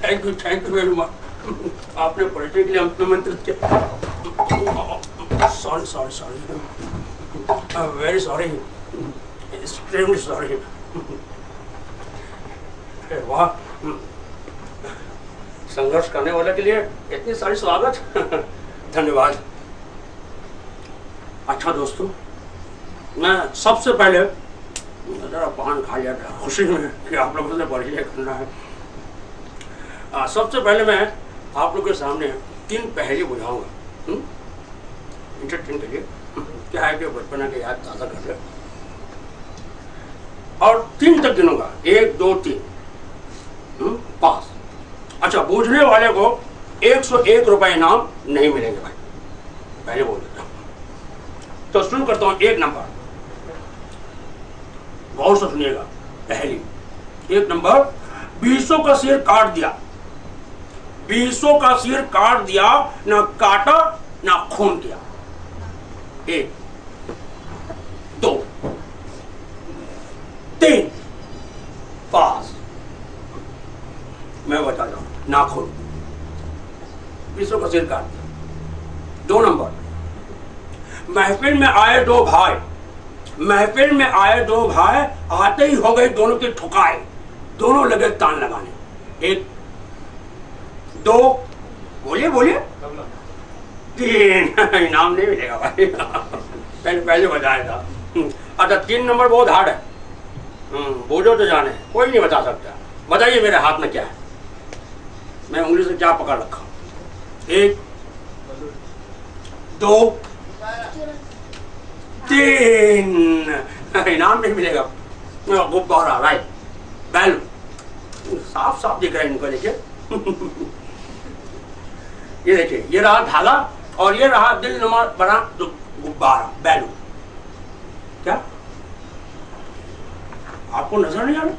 Thank you very much. आपने परिचय के लिए आमंत्रित किया। Sorry sorry sorry, very sorry, extremely sorry. वाह, संघर्ष करने वाले के लिए इतनी सारी स्वागत। धन्यवाद। अच्छा दोस्तों, मैं सबसे पहले जरा पान खा लिया था खुशी में कि आप लोगों से परिचय करना है। सबसे पहले मैं आप लोगों के सामने 3 पहेली बुझाऊंगा इंटरटेन के लिए। क्या है कि बचपना की याद ताज़ा कर ले, और 3 तक गिनूंगा, 1 2 3 5। अच्छा, बूझने वाले को 101 रुपए इनाम नहीं मिलेंगे भाई, पहले बोल देता हूं। तो शुरू करता हूं। 1 नंबर, गौर से सुनिएगा पहली। 1 नंबर, 20 का सिर काट दिया, 20 का सिर काट दिया, ना काटा ना खून किया। 1 2 3 5। मैं बता रहा हूं, नाखून, 20 का सिर काट दिया। 2 नंबर, महफिल में आए 2 भाई, महफिल में आए 2 भाई, आते ही हो गई दोनों की ठुकाई, दोनों लगे तान लगाने। 1 2, बोलिए बोलिए, 3। इनाम नहीं मिलेगा भाई, पहले बताया था। अच्छा, 3 नंबर बहुत हार्ड है, बोलो तो जाने, कोई नहीं बता सकता। बताइए मेरे हाथ में क्या है, मैं उंगली से क्या पकड़ रखा हूं। 1 2 3। इनाम नहीं मिलेगा। गुब्बारा, राइट, बैलून, साफ साफ दिख रहा है इनको, देखिए। ये देखिए, ये रहा धागा और ये रहा दिल नुमा बना गुब्बारा, बैलून। क्या आपको नजर नहीं आ रहा?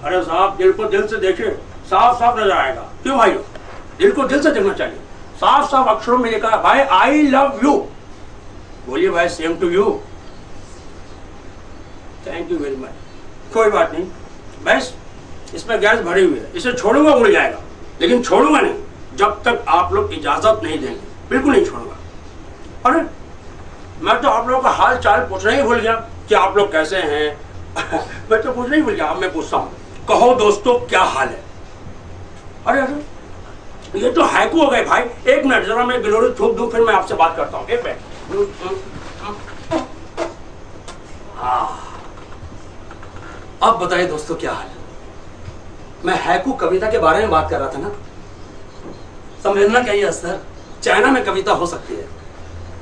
अरे साहब, दिल को दिल से देखिए, साफ साफ नजर आएगा। क्यों भाई, दिल को दिल से देखना चाहिए। साफ साफ अक्षरों में लिखा है भाई, आई लव यू। बोलिए भाई, same to you. Thank you very much. कोई बात नहीं, बस इसमें गैस भरी हुई है, इसे छोड़ूंगा उड़ जाएगा, लेकिन छोड़ूंगा नहीं जब तक आप लोग इजाजत नहीं देंगे, बिल्कुल नहीं छोड़ूंगा। अरे मैं तो आप लोगों का हाल चाल पूछना ही भूल गया कि आप लोग कैसे हैं। मैं तो पूछना ही भूल गया। अब मैं पूछता हूँ, कहो दोस्तों क्या हाल है। अरे अरे, ये तो हैकू हो गए भाई। 1 मिनट, जरा मैं गिलोरी थूक दूं, फिर मैं आपसे बात करता हूँ। 1 मिनट। अब बताइए दोस्तों क्या हाल है। मैं हैकू कविता के बारे में बात कर रहा था ना। संवेदना क्या ये सर, चाइना में कविता हो सकती है,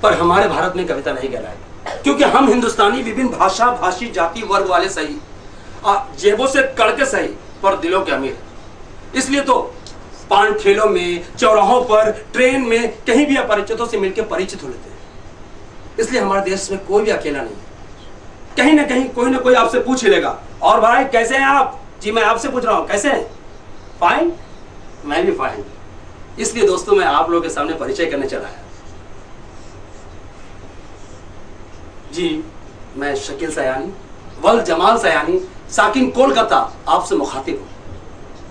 पर हमारे भारत में कविता नहीं कहलाएगी, क्योंकि हम हिंदुस्तानी विभिन्न भाषा भाषी जाति वर्ग वाले सही, जेबों से कड़के सही, पर दिलों के अमीर। इसलिए तो पान ठेलों में, चौराहों पर, ट्रेन में, कहीं भी अपरिचितों से मिलकर परिचित हो लेते हैं। इसलिए हमारे देश में कोई भी अकेला नहीं है। कहीं ना कहीं कोई ना कोई आपसे पूछ ही लेगा, और भाई कैसे हैं आप? जी मैं आपसे पूछ रहा हूं, कैसे हैं? फाइन, मैं भी फाइन। इसलिए दोस्तों, मैं आप लोगों के सामने परिचय करने चला है। जी मैं शकील सयानी, वल जमाल सयानी, साकिन कोलकाता, आपसे मुखातिब हूं।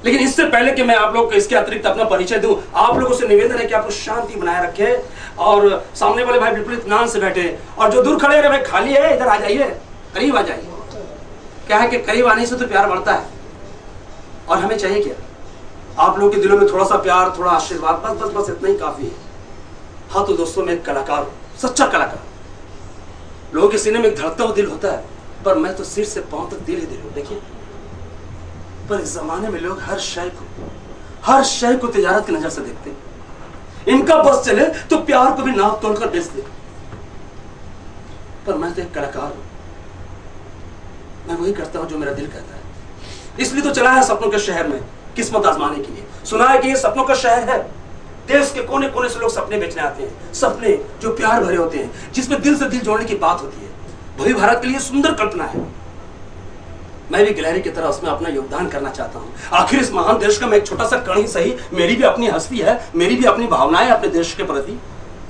लेकिन इससे पहले कि मैं आप लोग को इसके अतिरिक्त अपना परिचय दूं, आप लोगों से निवेदन है कि आप शांति बनाए रखें और सामने वाले भाई बिल्कुल इत्मीनान से बैठे, और जो दूर खड़े हैं भाई खाली है, इधर आ जाइए, करीब आ जाइए। क्या है कि करीब आने से तो प्यार बढ़ता है, और हमें चाहिए क्या? आप लोगों के दिलों में थोड़ा सा प्यार, थोड़ा आशीर्वाद, बस बस बस इतना ही काफी है। हाँ तो दोस्तों, मैं एक कलाकार हूँ, सच्चा कलाकार। लोगों के सीने में एक धड़कता हुआ दिल होता है, पर मैं तो सिर से पांव तक दिल ही दिल हूँ। देखिए, पर इस जमाने में लोग हर शय को तिजारत की नजर से देखते हैं। इनका बस चले तो प्यार को भी नाप तोड़कर बेचते। पर मैं तो एक कलाकार हूं, मैं वही करता हूं जो मेरा दिल कहता है। इसलिए तो चला है सपनों के शहर में किस्मत आजमाने के लिए। सुना है कि ये सपनों का शहर है। देश के कोने कोने से लोग सपने बेचने आते हैं, सपने जो प्यार भरे होते हैं, जिसमें दिल से दिल जोड़ने की बात होती है। वही भारत के लिए सुंदर कल्पना है। मैं भी गिलहरी की तरह उसमें अपना योगदान करना चाहता हूँ। आखिर इस महान देश का मैं एक छोटा सा कण ही सही, मेरी भी अपनी हस्ती है, मेरी भी अपनी भावनाएं अपने देश के प्रति,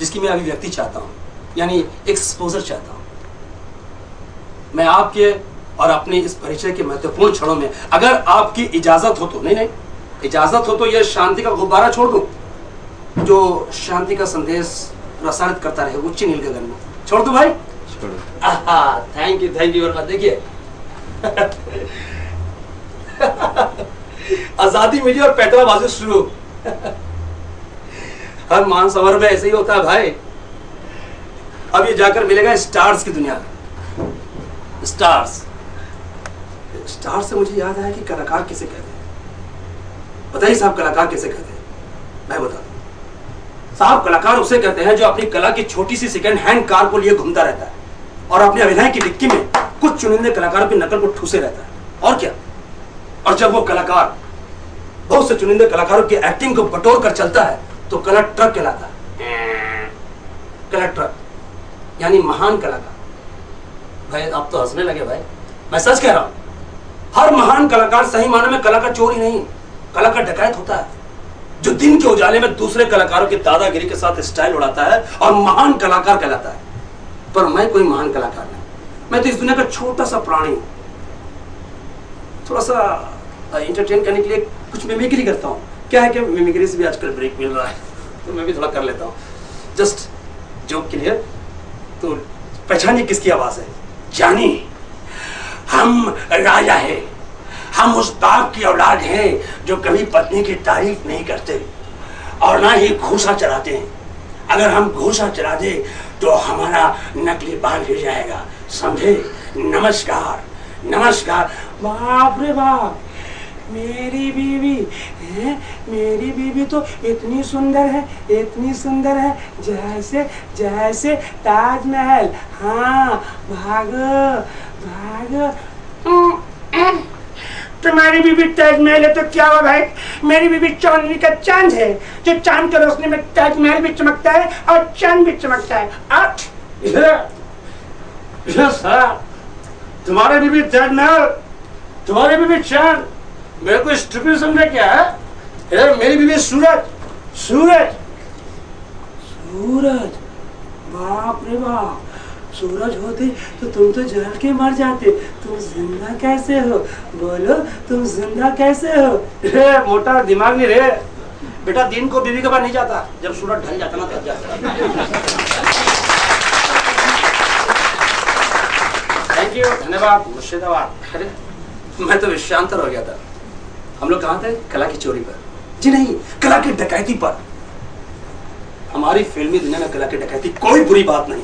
जिसकी मैं अभिव्यक्ति चाहता हूँ, यानी एक्सपोजर चाहता हूँ। मैं आपके और अपने इस परिचय के महत्वपूर्ण क्षणों में, अगर आपकी इजाजत हो तो, नहीं इजाजत हो तो यह शांति का गुब्बारा छोड़ दूं, जो शांति का संदेश प्रसारित करता रहे उच्च नील गगन में। छोड़ दूं भाई? Thank you very much. देखिए आजादी मिली और पैतराबाजी शुरू। हर मान सवर में ऐसे ही होता है भाई। अब ये जाकर मिलेगा स्टार्स की दुनिया में। स्टार्स से मुझे याद आया कि कलाकार किसे कहते हैं। बताइए साहब, कलाकार किसे कहते हैं? मैं बता दूं साहब, कलाकार उसे कहते हैं जो अपनी कला की छोटी सी सेकंड हैंड कार को लिए घूमता रहता है और अपने अभिनय की डिक्की में कुछ चुनिंदे कलाकारों की नकल को ठूसे रहता है। और क्या? और जब वो कलाकार बहुत से चुनिंदे कलाकारों की एक्टिंग को बटोर कर चलता है तो कला ट्रक कहलाता है। कला ट्रक यानी महान कलाकार। भाई आप तो हंसने लगे भाई, मैं सच कह रहा हूं। हर महान कलाकार सही मायने में कला का चोरी नहीं, कला का डकैत होता है, जो दिन के उजाले में दूसरे कलाकारों की दादागिरी के साथ स्टाइल उड़ाता है और महान कलाकार कहलाता है। पर मैं कोई महान कलाकार नहीं, मैं तो इस दुनिया का छोटा सा प्राणी हूं। थोड़ा सा इंटरटेन करने के लिए कुछ मिमिक्री करता हूँ। क्या है कि मिमिक्री से भी आजकल ब्रेक मिल रहा है तो मैं भी थोड़ा कर लेता हूँ, जस्ट जोक के लिए। तो पहचानिए किसकी आवाज है? जानी, हम राजा है, हम उस बाप की औलाद हैं जो कभी पत्नी की तारीफ नहीं करते और ना ही घूसा चलाते हैं। अगर हम घूसा चला दे तो हमारा नकली बाल गिर जाएगा, समझे? नमस्कार नमस्कार। बाप रे बाप, मेरी बीवी है, मेरी बीवी तो इतनी सुंदर है, इतनी सुंदर है, जैसे जैसे ताजमहल। हाँ भागो भागो। तुम्हारी बीवी ताजमहल है तो क्या हुआ भाई? मेरी बीवी चांदनी का चांद है, जो चांद के रोशनी में ताजमहल भी चमकता है और चांद भी चमकता है। तुम्हारी बीवी ताजमहल, तुम्हारी बीवी चांद, मेरे को स्टूपिड समझा क्या है? मेरी बीवी सूरज। सूरज सूरज, बाप रे बाप, सूरज होते तो तुम तो जल के मर जाते। तुम जिंदा कैसे हो? बोलो, तुम जिंदा कैसे हो? रे मोटा दिमाग नहीं रे बेटा, दिन को बीवी के पास नहीं जाता, जब सूरज ढल जाता ना तब जाता। थैंक यू, धन्यवाद, मुर्शिदाबाद। अरे मैं तो विश्रांतर हो गया था। हम लोग कहाँ थे? कला की चोरी पर। जी नहीं, कला की डकैती पर। हमारी फिल्मी दुनिया में कला की डकैती कोई बुरी बात नहीं।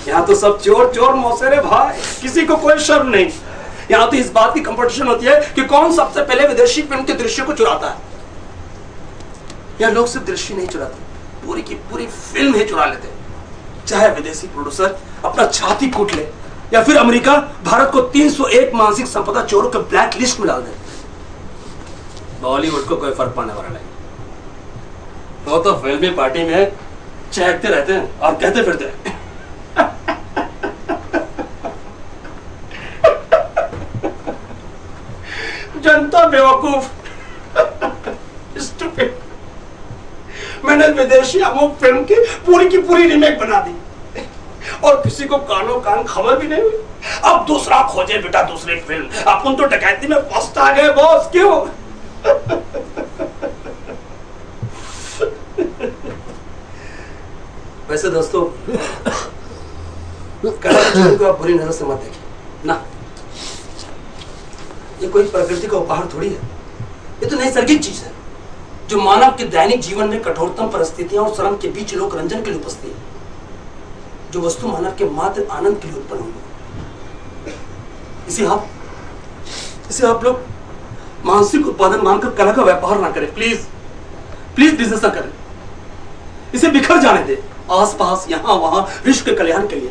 यहाँ तो सब चोर चोर मौसेरे भाई, किसी को कोई शर्म नहीं। यहाँ तो इस बात की कंपटीशन होती है कि कौन सबसे पहले विदेशी फिल्म के दृश्य को चुराता है। यहाँ लोग सिर्फ दृश्य नहीं चुराते, पूरी की पूरी फिल्म ही चुरा लेते। चाहे विदेशी प्रोड्यूसर अपना छाती कूट ले या फिर अमेरिका भारत को 301 मानसिक संपदा चोरों के ब्लैक लिस्ट में डाल दे, बॉलीवुड को कोई फर्क पड़ने वाला नहीं। वो तो फिल्मी पार्टी में चहकते रहते हैं और कहते फिरते हैं। जनता बेवकूफ। मैंने विदेशी अमुक फिल्म की पूरी रीमेक बना दी और किसी को कानों कान खबर भी नहीं हुई। अब दूसरा खोजे बेटा दूसरी फिल्म। अपन तो डकैती में फर्स्ट आ गए बॉस, क्यों? वैसे दोस्तों, कला को आप बुरी नजर से मत देखिए ना। ये कोई प्रकृति का उपहार थोड़ी है, ये तो नैसर्गिक चीज है जो मानव के दैनिक जीवन में कठोरतम परिस्थितियों और श्रम के बीच लोक रंजन के लिए उपस्थित है, जो वस्तु मानव के मात्र आनंद के लिए उत्पन्न हुई। इसे आप लोग मानसिक उत्पादन मानकर कला का व्यापार ना करें, प्लीज प्लीज बिजनेस ना करें। इसे बिखर जाने दे आसपास, यहां वहां, विश्व के कल्याण के लिए।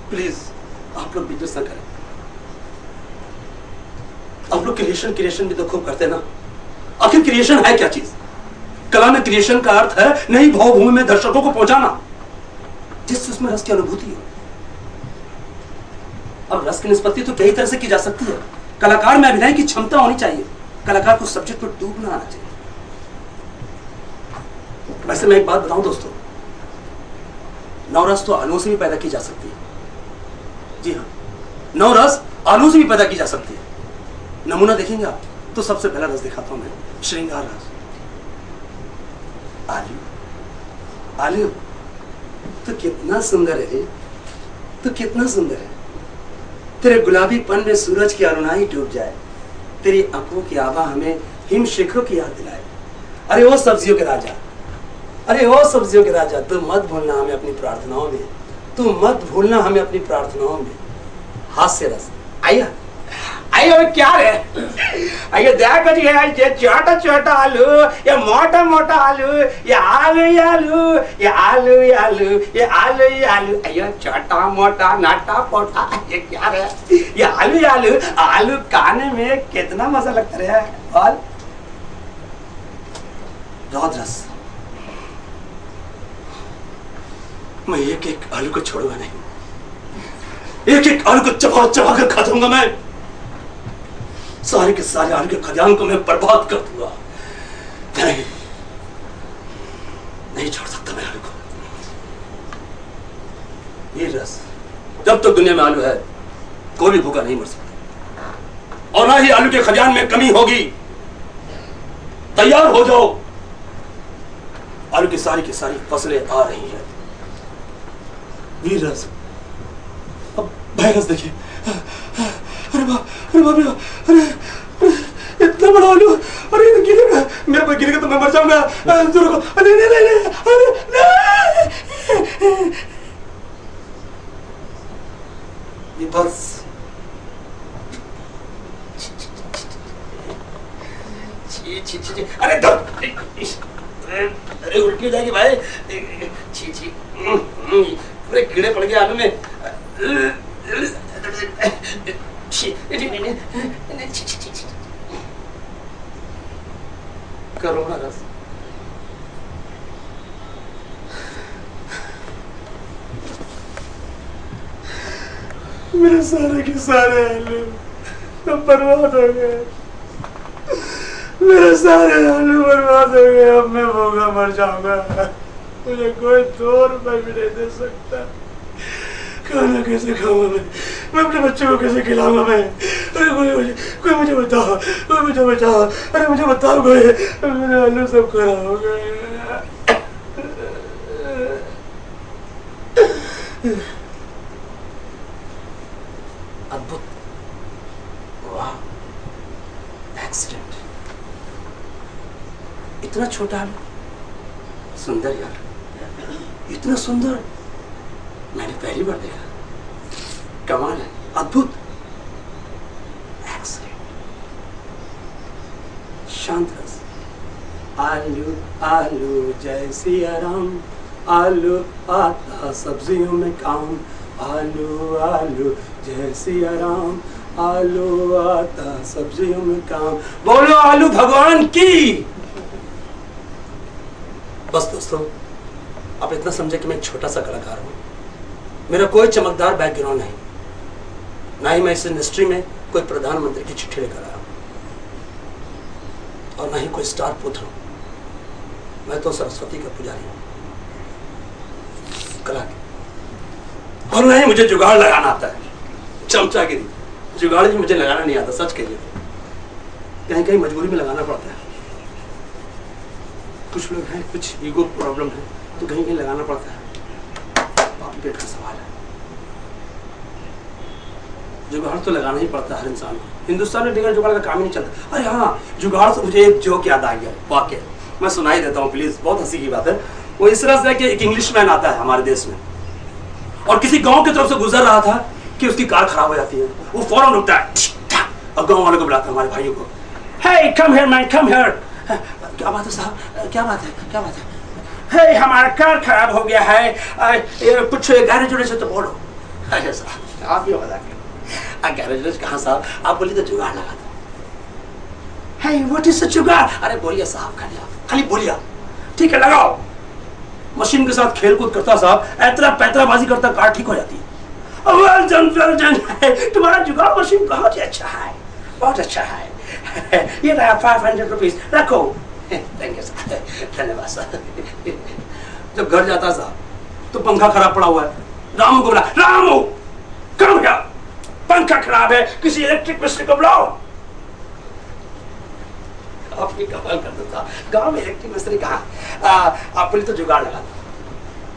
प्लीज आप लोग बिजनेस ना करें। आप लोग क्रिएशन भी तो खूब करते ना। आखिर क्रिएशन है क्या चीज? कला में क्रिएशन का अर्थ है नई भावभूमि में दर्शकों को पहुंचाना जिससे उसमें रस की अनुभूति हो। अब रस की निष्पत्ति तो कई तरह से की जा सकती है। कलाकार में अभिनय की क्षमता होनी चाहिए, कलाकार को सब्जेक्ट पर डूबना आना चाहिए। वैसे मैं एक बात बताऊं दोस्तों, नवरस तो आलू से भी पैदा की जा सकती है। जी हाँ, नवरस आलू से भी पैदा की जा सकती है। नमूना देखेंगे आप तो सबसे पहला रस दिखाता हूं मैं, श्रृंगार रस। आलू, आलू तो कितना सुंदर है रे, तो कितना सुंदर है। तेरे गुलाबी पन में सूरज की अरुणाई डूब जाए, तेरी आंखों की आभा हमें हिम शिखरों की याद दिलाए। अरे ओ सब्जियों के राजा, अरे ओ सब्जियों के राजा, तू मत भूलना हमें अपनी प्रार्थनाओं में, तू मत भूलना हमें अपनी प्रार्थनाओं में। हास्य रस। आइए आइए, क्या है आइए, देखो जी, ये छोटा छोटा आलू, ये मोटा मोटा आलू, ये आलू ये आलू, ये आलू ये आलू, ये आलू ये आलू, ये छोटा मोटा नाटा पोटा, ये क्या है, ये आलू ये आलू। आलू खाने में कितना मजा लगता है। और रौद रस, मैं एक एक आलू को छोड़ूंगा नहीं, एक एक आलू को चबा चबा कर खा दूंगा मैं। सारे के सारे आलू के खजान को मैं बर्बाद कर दूंगा। नहीं, नहीं छोड़ सकता मैं आलू को। ये रस, जब तक दुनिया में आलू है कोई भी भूखा नहीं मर सकता, और ना ही आलू के खजान में कमी होगी। तैयार हो जाओ, आलू की सारी फसलें आ रही हैं। वीर रस, अब भाई रस देखिए। अरे बाप रे, अरे इतना बड़ा आलू, अरे ये गिरेगा, मेरे पर गिरेगा तो मैं मर जाऊंगा। नहीं नहीं नहीं नहीं, ये बस अरे अरे उल्टी हो जाएगी भाई। छी छी, पूरे कीड़े पड़ गए आलू में। करोना रस, मेरे सारे के सारे आलू तो बर्बाद हो गए, मेरे सारे आलू बर्बाद हो गए। अब मैं भूखा मर जाऊंगा, मुझे कोई 2 रुपए भी नहीं दे सकता। खाना कैसे खाऊंगा मैं अपने बच्चों को कैसे खिलाऊंगा मैं? अरे कोई मुझे बताओ, कोई मुझे बताओ, अरे मुझे बताओ कोई, मेरे आलू सब खराब हो गए। अद्भुत, वाह, एक्सीडेंट। इतना छोटा आलू, सुंदर यार, इतना सुंदर मैंने पहली बार देखा। कमाल है, अद्भुत, एक्सीलेंट, शांत रस। आलू आलू जय सिया राम, आलू आता सब्जियों में काम। आलू आलू जय सिया राम, आलू आता सब्जियों में काम। बोलो आलू भगवान की। बस दोस्तों, आप इतना समझे कि मैं एक छोटा सा कलाकार हूं। मेरा कोई चमकदार बैकग्राउंड नहीं, ना ही मैं इस इंडस्ट्री में कोई प्रधानमंत्री की चिट्ठी लेकर आया, और ना ही कोई स्टार पुत्र हूं। मैं तो सरस्वती का पुजारी हूं, कला की। और ना ही मुझे जुगाड़ लगाना आता है, चमचागिरी जुगाड़ भी मुझे लगाना नहीं आता। सच कहिए, कहीं कहीं मजबूरी में लगाना पड़ता है। कुछ लोग हैं, कुछ ईगो प्रॉब्लम है, तो कहीं कहीं लगाना पड़ता है। पेट का सवाल है, जुगाड़ तो लगाना ही पड़ता है हर इंसान को। हिंदुस्तान में बिना जुगाड़ का काम ही नहीं चलता। अरे हाँ, जुगाड़ से मुझे एक जोक याद आ गया, वाकई मैं सुनाई देता हूँ प्लीज, बहुत हंसी की बात है। वो इस तरह से कि एक इंग्लिशमैन आता है हमारे देश में, और किसी गांव की तरफ से गुजर रहा था कि उसकी कार खराब हो जाती है। वो फौरन रुकता है और गांव वालों को बुलाता है, हमारे भाइयों को। Hey come here man, come here. क्या बात है साहब, क्या बात है, क्या बात है? हे हमारा कार खराब हो गया है, कुछ गैरेज वैरेज तो बोलो। अच्छा साहब, आप भी बता के गैरेज वैरेज कहाँ साहब? आप बोलिए तो जुगाड़ लगा दो। हे व्हाट इज द जुगाड़? अरे बोलिए साहब, खाली बोलिए। ठीक है, लगाओ। मशीन के साथ खेल कूद करता साहब, ऐतरा पैतराबाजी करता, कार ठीक हो जाती है। वेल डन, तुम्हारा जुगाड़ मशीन बहुत ही अच्छा है, बहुत अच्छा है। ये रहा 500 रुपीज, रखो। धन्यवाद सर। जब घर जाता साहब तो पंखा खराब पड़ा हुआ है। रामू को बुला, रामू कम क्या, पंखा खराब है, किसी इलेक्ट्रिक मिस्त्री को बुलाओ। आपकी कमाल करता था। गांव में इलेक्ट्रिक मिस्त्री कहाँ, आप बोले तो जुगाड़ लगा दो।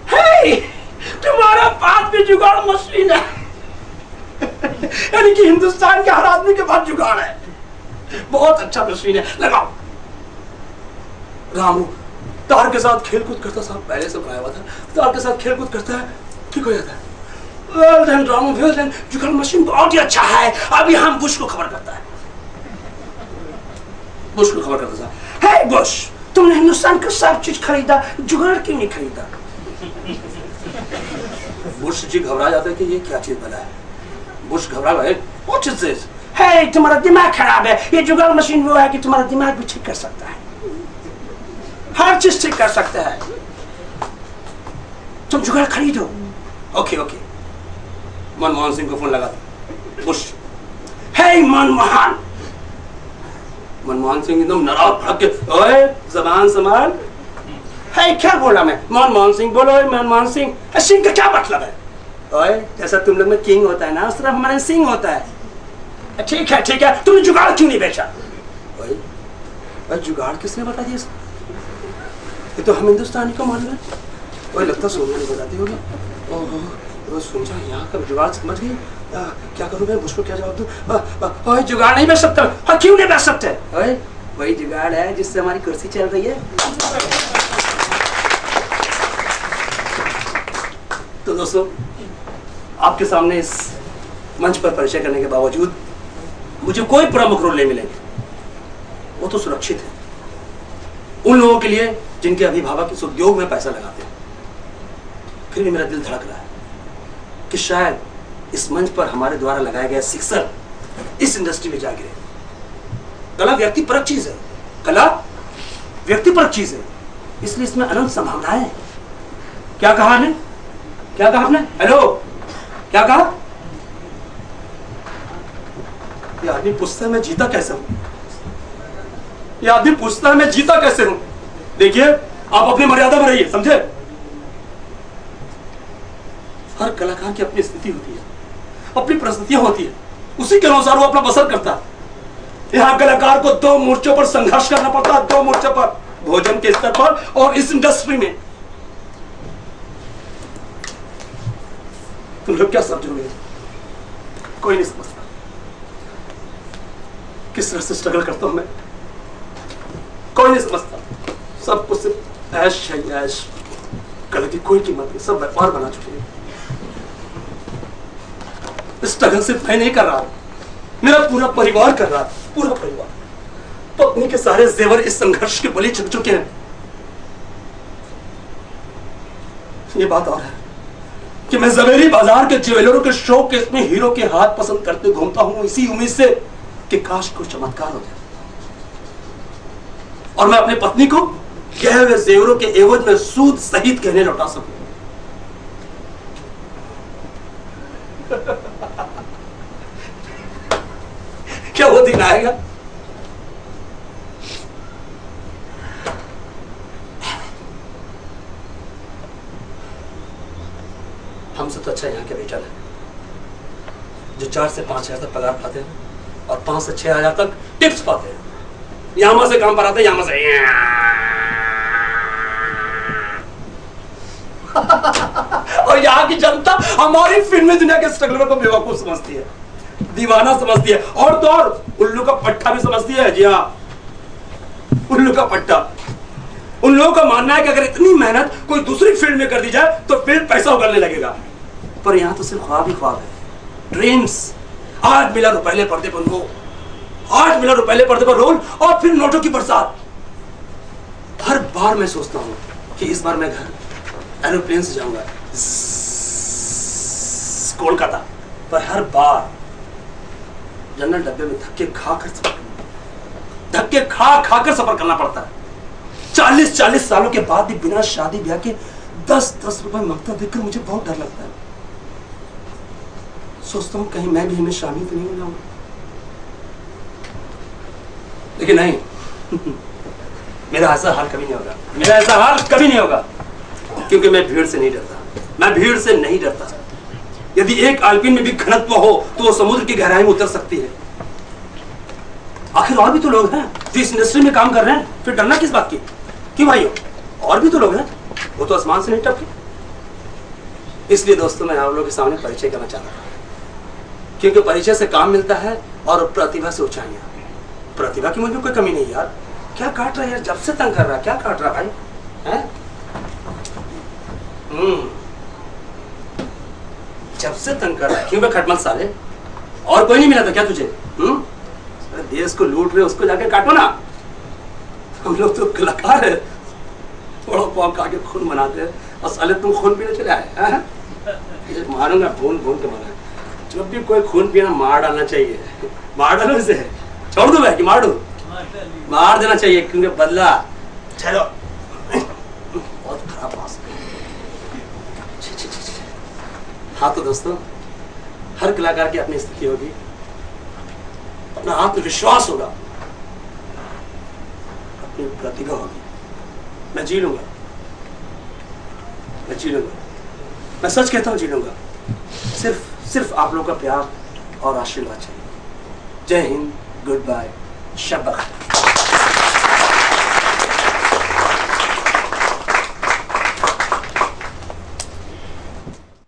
हे, तुम्हारा पास भी जुगाड़ मशीन है। यानी कि हिंदुस्तान के हर आदमी के पास जुगाड़ है। बहुत अच्छा मशीन है, लगाओ। रामू तार के साथ खेलकूद करता, साहब पहले से बनाया हुआ था, तार के साथ खेलकूद करता है, ठीक हो जाता है। Well done, Ramu, well done, जुगाड़ मशीन बहुत ही अच्छा है। अभी हम बुश को खबर करता है, बुश को खबर करता था, हे बुश, तुमने हिंदुस्तान का सब चीज खरीदा, जुगाड़ क्यों नहीं खरीदा? बुश जी घबरा जाता है कि ये क्या चीज बना है। बुश घबरा गए, What is this? हे, तुम्हारा दिमाग खराब है, ये जुगाड़ मशीन वो है कि तुम्हारा दिमाग भी ठीक कर सकता है, हर चीज ठीक कर सकता है, तुम जुगाड़ खरीदो। ओके ओके, मनमोहन सिंह को फोन लगा था। बुश, हे मनमोहन। मनमोहन सिंह एकदम नाराज भड़क के, ओए जबान संभाल। हे, क्या बोला मैं? मनमोहन सिंह बोलो। मनमोहन सिंह, सिंह का क्या मतलब है? ओए, जैसा तुम लोग में किंग होता है ना, उस तरह हमारे सिंह होता है। ठीक है ठीक है, तुमने जुगाड़ क्यों नहीं बेचा? ओए, जुगाड़ किसने बता दिया? ये तो हम हिंदुस्तानी को मालूम है। ओए, लगता सोनिया नहीं बताती होगी। ओहो, सुन जा, यहाँ का जुगाड़ समझ गई। क्या करूँ मैं, मुझको क्या जवाब दूँ? ओए, जुगाड़ नहीं बेच सकते। हाँ, क्यों नहीं बेच सकते? ओए, वही जुगाड़ है जिससे हमारी कुर्सी चल रही है। तो दोस्तों, आपके सामने इस मंच पर परिचय करने के बावजूद मुझे कोई प्रमुख रोल नहीं मिलेंगे, वो तो सुरक्षित है उन लोगों के लिए जिनके अभिभावक इस उद्योग में पैसा लगाते हैं। फिर भी मेरा दिल धड़क रहा है कि शायद इस मंच पर हमारे द्वारा लगाया गया सिक्सर इस इंडस्ट्री में जा गिरे। कला व्यक्तिपरक चीज है, कला व्यक्तिपरक चीज है, इसलिए इसमें अनंत संभावनाएं हैं। क्या कहा आपने? क्या कहा आपने? हेलो, क्या कहा? ये आदमी पूछता है मैं जीता कैसे हूं, ये आदमी पूछता है मैं जीता कैसे हूं। देखिए, आप अपनी मर्यादा में रहिए, समझे? हर कलाकार की अपनी स्थिति होती है, अपनी परिस्थितियां होती है, उसी के अनुसार वो अपना बसर करता है। यहाँ कलाकार को दो मोर्चों पर संघर्ष करना पड़ता है, दो मोर्चों पर, भोजन के स्तर पर और इस इंडस्ट्री में। तुम लोग क्या समझोगे? कोई नहीं समझता किस तरह से स्ट्रगल करता हूं मैं, कोई नहीं समझता। सब कुछ सिर्फ ऐश है, ऐश। कल की कोई कीमत नहीं, सब व्यापार बना चुके हैं। स्ट्रगल सिर्फ मैं नहीं कर रहा, मेरा पूरा परिवार कर रहा है, पूरा परिवार। पत्नी के सारे जेवर इस संघर्ष के बलि चढ़ चुके हैं। ये बात और है कि मैं जवेरी बाजार के ज्वेलरों के शौक के इसमें हीरो के हाथ पसंद करते घूमता हूं, इसी उम्मीद से कि काश कोई चमत्कार हो जाए और मैं अपनी पत्नी को गए हुए जेवरों के एवज में सूद सहित कहने लौटा सकूं। क्या वो दिन आएगा? हमसे तो अच्छा यहाँ के वेटर है जो 4 से 5 हजार तक पगार पाते हैं और 5 से 6 हजार तक टिप्स पाते हैं। यामा से काम पर आते हैं, यामा से और यहाँ की जनता हमारी फिल्मी दुनिया के स्ट्रगलरों को बेवकूफ समझती है, दीवाना समझती है, और तो और उल्लू का पट्टा भी समझती है। जी हाँ, उल्लू का पट्टा। उन लोगों का मानना है कि अगर इतनी मेहनत कोई दूसरी फील्ड में कर दी जाए तो फिल्म पैसा उगलने लगेगा, पर यहाँ तो सिर्फ ख्वाब ही ख्वाब है, ड्रीम्स। 8 मिलियन रुपए पर्दे पर रोल, 8 मिलियन रुपए पर्दे पर रोल और फिर नोटों की बरसात। हर बार मैं सोचता हूँ कि इस बार मैं घर एरोप्लेन से जाऊंगा कोलकाता, पर हर बार जनरल डब्बे में धक्के खा कर सफर करना पड़ता है। 40 सालों के बाद भी बिना शादी ब्याह के 10 रुपए मांगता देखकर मुझे बहुत डर लगता है। सोचता हूं कहीं मैं भी इनमें शामिल तो नहीं हो जाऊंगा, लेकिन नहीं मेरा ऐसा हाल कभी नहीं होगा, मेरा ऐसा हाल कभी नहीं होगा, क्योंकि मैं भीड़ से नहीं डरता, मैं भीड़ से नहीं डरता। यदि एक आल्पिन में भी घनत्व हो तो वो समुद्र की गहराई में उतर सकती है। आखिर और भी तो लोग हैं जो इस इंडस्ट्री में काम कर रहे हैं, फिर डरना किस बात की? क्यों भाइयों, और भी तो लोग हैं, वो तो आसमान से नहीं टपके। इसलिए दोस्तों मैं आप लोगों के सामने परिचय करना चाहता था, क्योंकि परिचय से काम मिलता है और प्रतिभा से ऊंचाइयां। प्रतिभा की मुझे कोई कमी नहीं यार। क्या काट रहा है यार, जब से तंग कर रहा है, क्या काट रहा भाई है? जब से तंग कर रहा है, क्यों बे खटमल साले? और कोई नहीं मिला था क्या तुझे? देश को लूट रहे, उसको जाके काटो ना। हम लोग तो कलाकार है, थोड़ा पॉप खा के खून बनाते हैं और साले तुम खून पीने चले आए। मारूंगा, भून भून के मारा। जब भी कोई खून पीना मार डालना चाहिए। मार डालो इसे, छोड़ दो भाई कि मार दो? मार देना चाहिए, क्योंकि बदला चलो बहुत खराब बात। हाँ तो दोस्तों, हर कलाकार की अपनी स्थिति होगी, अपना आत्मविश्वास होगा, अपनी प्रतिभा होगी। मैं जी लूंगा, मैं जी लूंगा, मैं सच कहता हूं जी लूंगा। सिर्फ आप लोगों का प्यार और आशीर्वाद चाहिए। जय हिंद, गुड बाय, शब्बा खैर।